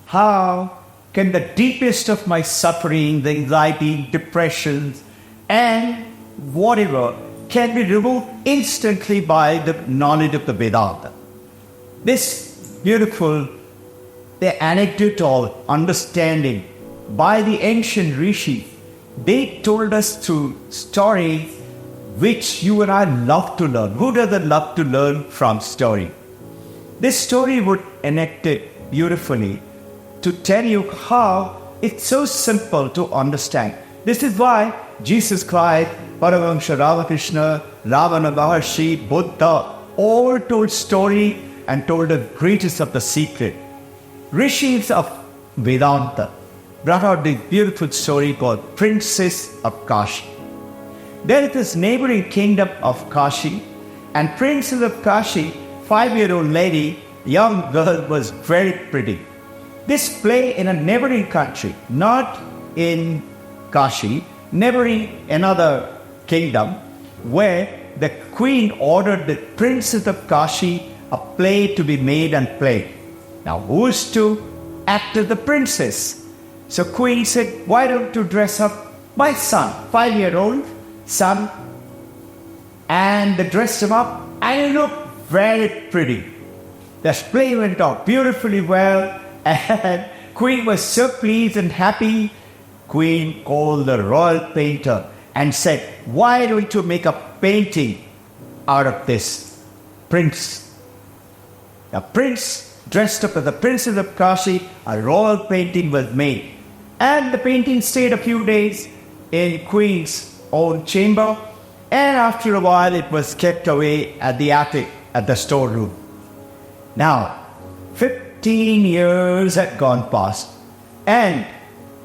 How can the deepest of my suffering, the anxiety, depressions, and whatever can be removed instantly by the knowledge of the Vedanta? This beautiful, the anecdotal understanding by the ancient rishis, they told us through stories which you and I love to learn. Who doesn't love to learn from story? This story would enact it beautifully to tell you how it's so simple to understand. This is why Jesus Christ, Paramahamsa Ramakrishna, Robbin Ghosh, Buddha all told story and told the greatest of the secret. Rishis of Vedanta brought out this beautiful story called Princess of Kashi. There is this neighboring kingdom of Kashi, and Princess of Kashi, 5-year-old lady, young girl, was very pretty. This play in a neighboring country, not in Kashi, neighboring another kingdom, where the queen ordered the Princess of Kashi a play to be made and played. Now, who is to act as the princess? So queen said, why don't you dress up my son, 5-year-old son, and they dressed him up, and he looked very pretty. The play went out beautifully well, and queen was so pleased and happy. Queen called the royal painter and said, why don't you make a painting out of this prince? The prince dressed up as the Princess of Kashi, a royal painting was made. And the painting stayed a few days in queen's own chamber, and after a while it was kept away at the attic at the storeroom. Now, 15 years had gone past, and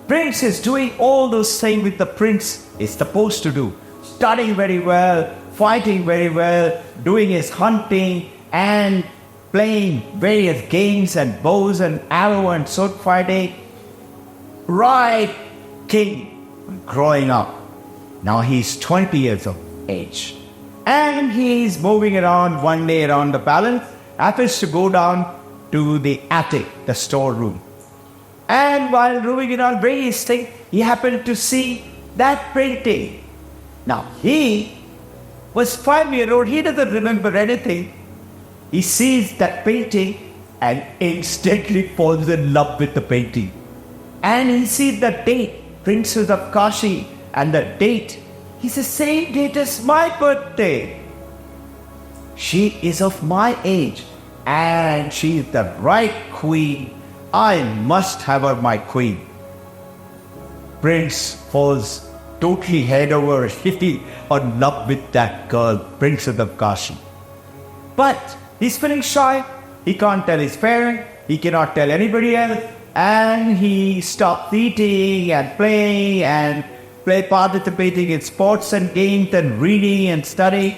prince is doing all those things which the prince is supposed to do. Studying very well, fighting very well, doing his hunting and playing various games and bows and arrow and sword fighting. Right king growing up. Now he's 20 years of age. And he's moving around one day around the palace, happens to go down to the attic, the storeroom. And while moving around various things, he happened to see that painting. Now he was 5-year-old, he doesn't remember anything. He sees that painting and instantly falls in love with the painting. And he sees the date, Princess of Kashi, and the date is the same date as my birthday. She is of my age, and she is the right queen. I must have her my queen. Prince falls totally head over heels in love with that girl, Princess of Kashi. But he's feeling shy. He can't tell his parents. He cannot tell anybody else. And he stopped eating and playing and participating in sports and games and reading and studying.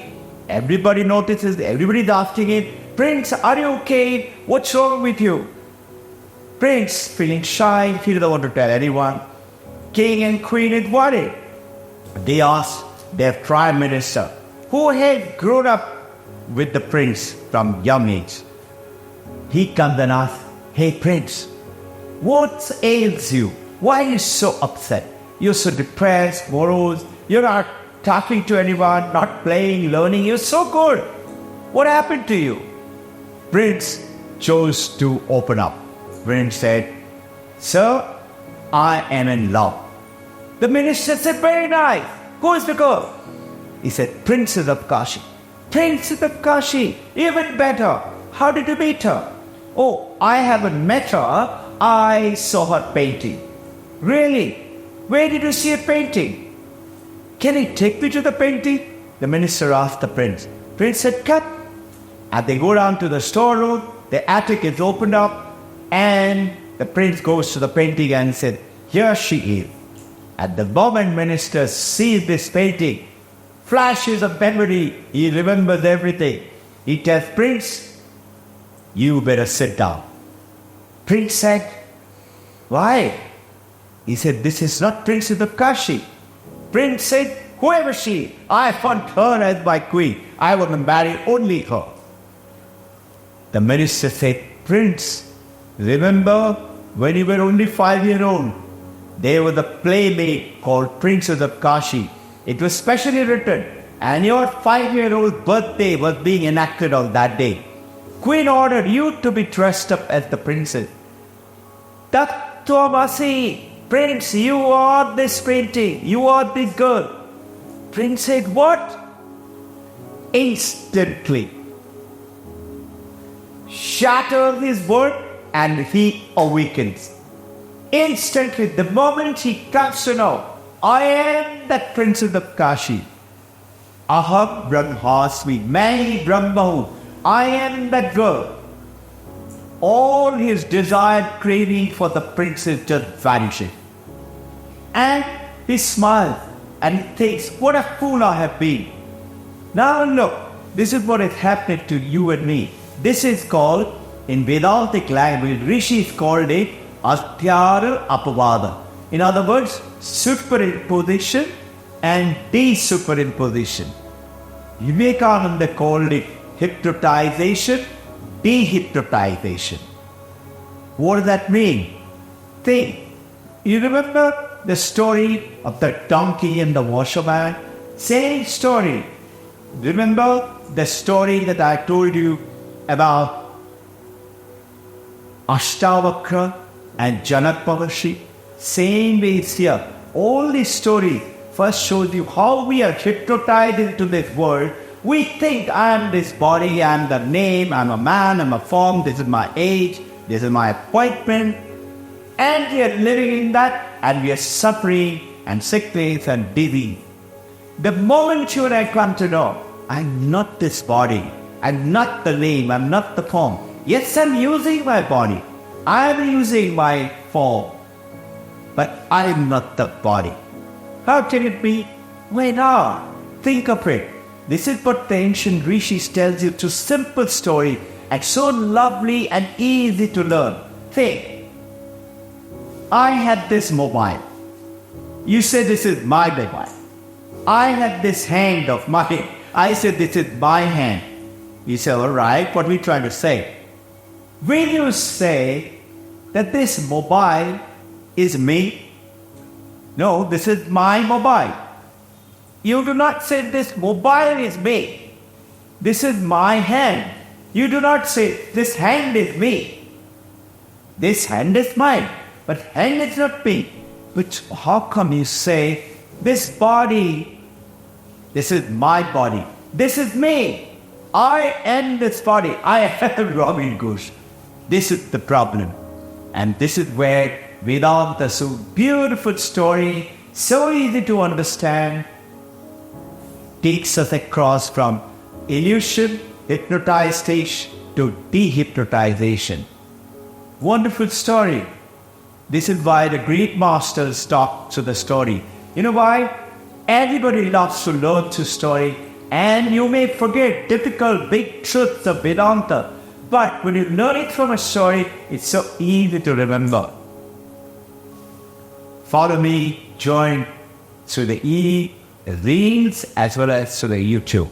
Everybody notices. Everybody's asking him, Prince, are you okay? What's wrong with you? Prince, feeling shy, he doesn't want to tell anyone. King and queen is worried. They asked their prime minister, who had grown up with the prince from young age. He comes and asks, hey prince, what ails you? Why are you so upset? You're so depressed, morose, you're not talking to anyone, not playing, learning, you're so good. What happened to you? Prince chose to open up. Prince said, sir, I am in love. The minister said, very nice. Who is the girl? He said, Princess of Kashi. Princess of Kashi, even better. How did you meet her? Oh, I haven't met her. I saw her painting. Really? Where did you see her painting? Can you take me to the painting? The minister asked the prince. Prince said, cut. And they go down to the storeroom. The attic is opened up. And the prince goes to the painting and said, here she is. At the moment minister sees this painting, flashes of memory, he remembers everything. He tells Prince, you better sit down. Prince said, why? He said, this is not Princess of Kashi. Prince said, whoever she, I want her as my queen. I want to marry only her. The minister said, Prince, remember when you were only 5 years old, there was a playmate called Princess of Kashi. It was specially written, and your 5-year-old birthday was being enacted on that day. Queen ordered you to be dressed up as the princess. Tattvamasi, Prince, you are this painting, you are this girl. Prince said, what? Instantly shatters his word and he awakens. Instantly, the moment he comes to know, I am that Princess of Kashi. Aham Brahmasmi, Mani Brahmahu, I am that girl. All his desired craving for the princess just vanishes. And he smiles and he thinks, what a fool I have been. Now look, this is what is happening to you and me. This is called, in Vedantic language, Rishis called it Atyara Apavada. In other words, superimposition and de-superimposition. Vivekananda called it hypnotization, dehypnotization. What does that mean? Think. You remember the story of the donkey and the washerman? Same story. Remember the story that I told you about Ashtavakra and Janak Maharshi? Same way it's here. All these stories first shows you how we are hypnotized into this world. We think I am this body, I am the name, I am a man, I am a form, this is my age, this is my appointment. And we are living in that, and we are suffering and sickness and disease. The moment you and I come to know, I'm not this body, I'm not the name, I'm not the form. Yes, I'm using my body, I'm using my form, but I'm not the body. How can it be? Why not? Think of it. This is what the ancient rishis tells you through simple story and so lovely and easy to learn. Think. I had this mobile. You said this is my mobile. I had this hand of mine. I said this is my hand. You say, all right, what are we trying to say? When you say that this mobile is me, no, this is my mobile. You do not say this mobile is me. This is my hand. You do not say this hand is me. This hand is mine, but hand is not me. But how come you say this body, this is my body, this is me. I am this body. I am Robbin Ghosh. This is the problem. And this is where Vedanta, so beautiful story, so easy to understand, takes us across from illusion, hypnotization to dehypnotization. Wonderful story. This is why the great masters talk to the story. You know why? Everybody loves to learn through story, and you may forget difficult big truths of Vedanta, but when you learn it from a story, it's so easy to remember. Follow me, join through the Reels as well as through the YouTube.